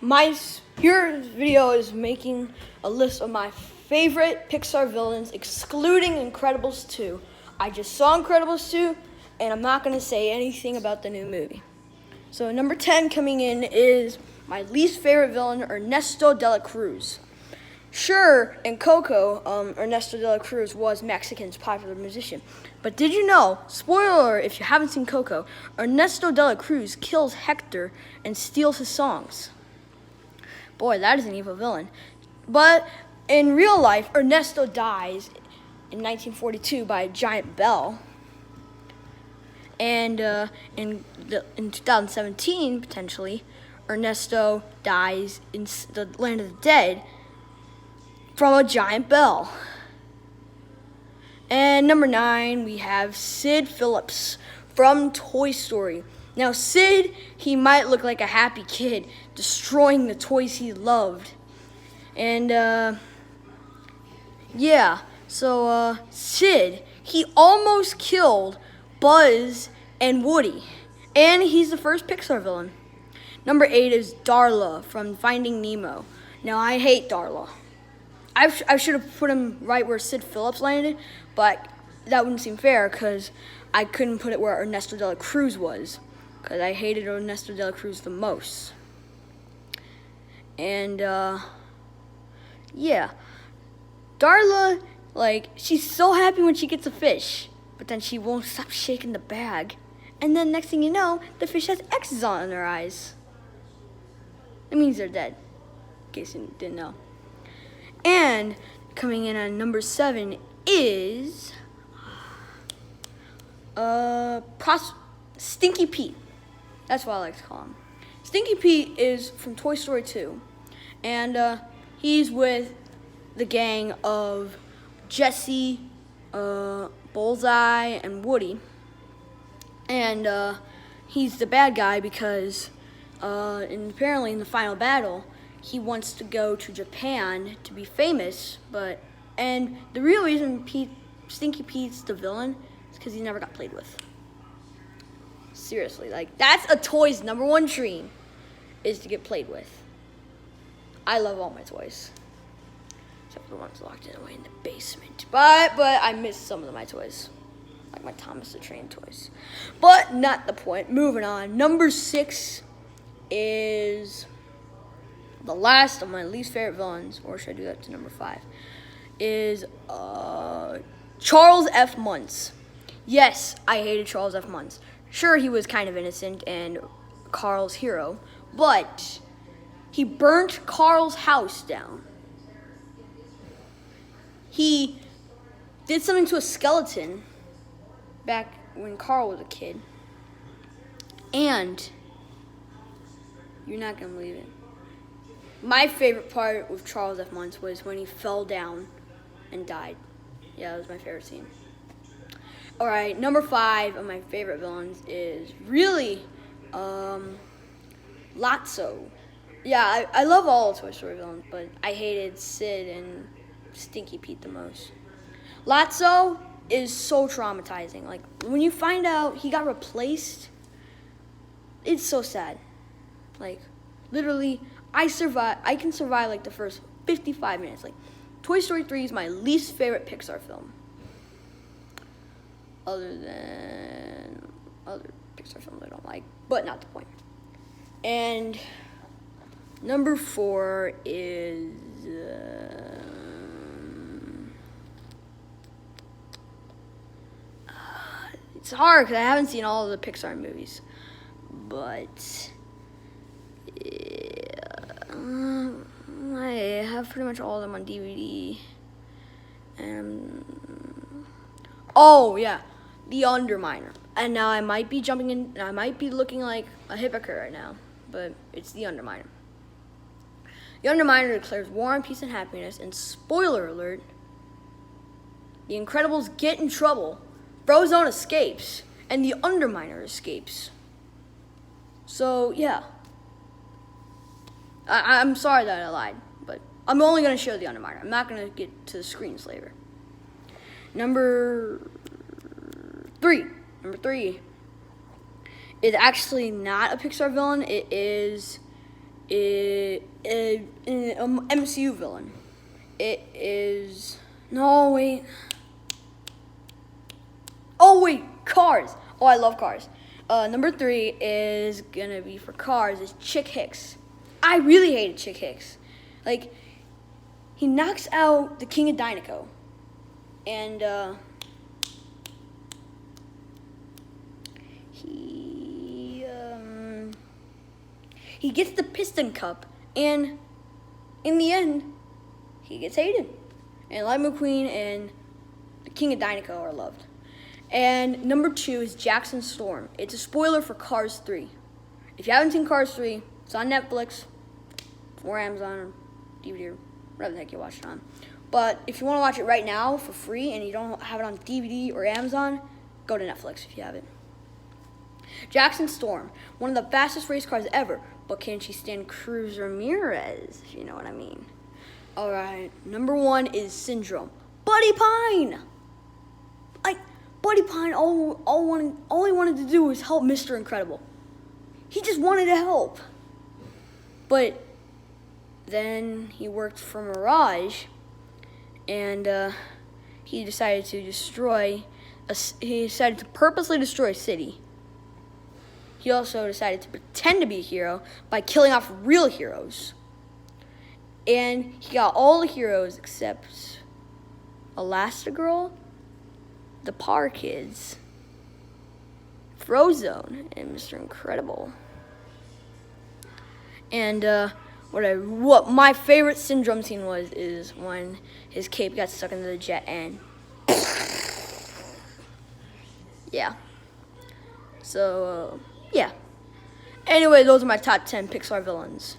Your video is making a list of my favorite Pixar villains, excluding Incredibles 2. I just saw Incredibles 2, and I'm not going to say anything about the new movie. So number 10 coming in is my least favorite villain, Ernesto Delacruz. Sure, in Coco, Ernesto Delacruz was Mexican's popular musician. But did you know, spoiler if you haven't seen Coco, Ernesto Delacruz kills Hector and steals his songs. Boy, that is an evil villain. But in real life, Ernesto dies in 1942 by a giant bell. And in 2017, potentially, Ernesto dies in the land of the dead from a giant bell. And number 9, we have Sid Phillips from Toy Story. Now, Sid, he might look like a happy kid destroying the toys he loved. And, Sid, he almost killed Buzz and Woody. And he's the first Pixar villain. Number 8 is Darla from Finding Nemo. Now, I hate Darla. I should have put him right where Sid Phillips landed, but that wouldn't seem fair because I couldn't put it where Ernesto Delacruz was, because I hated Ernesto Delacruz the most. And, Darla, she's so happy when she gets a fish, but then she won't stop shaking the bag. And then next thing you know, the fish has X's on their eyes. It means they're dead, in case you didn't know. And coming in at number 7 is Stinky Pete. That's what I like to call him. Stinky Pete is from Toy Story 2. And he's with the gang of Jesse, Bullseye, and Woody. And he's the bad guy because apparently in the final battle, he wants to go to Japan to be famous, and the real reason Stinky Pete's the villain is because he never got played with. Seriously, that's a toy's number one dream, is to get played with. I love all my toys, except for the ones locked away in the basement. But I miss some of my toys, like my Thomas the Train toys. But not the point. Moving on. Number 6 is the last of my least favorite villains, or should I do that to number 5, is Charles F. Muntz. Yes, I hated Charles F. Muntz. Sure, he was kind of innocent and Carl's hero, but he burnt Carl's house down. He did something to a skeleton back when Carl was a kid. And you're not going to believe it. My favorite part with Charles F. Muntz was when he fell down and died. Yeah, that was my favorite scene. Alright, number 5 of my favorite villains is really Lotso. Yeah, I love all Toy Story villains, but I hated Sid and Stinky Pete the most. Lotso is so traumatizing. When you find out he got replaced, it's so sad. Literally, I can survive the first 55 minutes. Toy Story 3 is my least favorite Pixar film. Other than other Pixar films I don't like, but not the point. And number 4 is it's hard because I haven't seen all of the Pixar movies, but I have pretty much all of them on DVD. And the Underminer. And now I might be jumping in, and I might be looking like a hypocrite right now, but it's the Underminer. The Underminer declares war on peace and happiness, and spoiler alert, the Incredibles get in trouble, Frozone escapes, and the Underminer escapes. So, yeah. I'm sorry that I lied, but I'm only going to show the Underminer. I'm not going to get to the screenslaver. Number 3 is actually not a Pixar villain. It is An MCU villain. It is... No, wait. Oh, wait. Cars. Oh, I love Cars. Number 3 is going to be for Cars is Chick Hicks. I really hated Chick Hicks. Like, he knocks out the King of Dinoco. And, he gets the Piston Cup, and in the end, he gets hated. And Lightning McQueen and the King of Dinoco are loved. And number 2 is Jackson Storm. It's a spoiler for Cars 3. If you haven't seen Cars 3, it's on Netflix or Amazon or DVD or whatever the heck you watch it on. But if you want to watch it right now for free and you don't have it on DVD or Amazon, go to Netflix if you have it. Jackson Storm, one of the fastest race cars ever, but can she stand Cruz Ramirez, if you know what I mean? All right, number 1 is Syndrome. Buddy Pine! Buddy Pine all he wanted to do was help Mr. Incredible. He just wanted to help. But then he worked for Mirage, and he decided to purposely destroy a city. He also decided to pretend to be a hero by killing off real heroes. And he got all the heroes except Elastigirl, the Power Kids, Frozone, and Mr. Incredible. And what my favorite Syndrome scene is when his cape got stuck into the jet and yeah. So yeah. Anyway, those are my top 10 Pixar villains.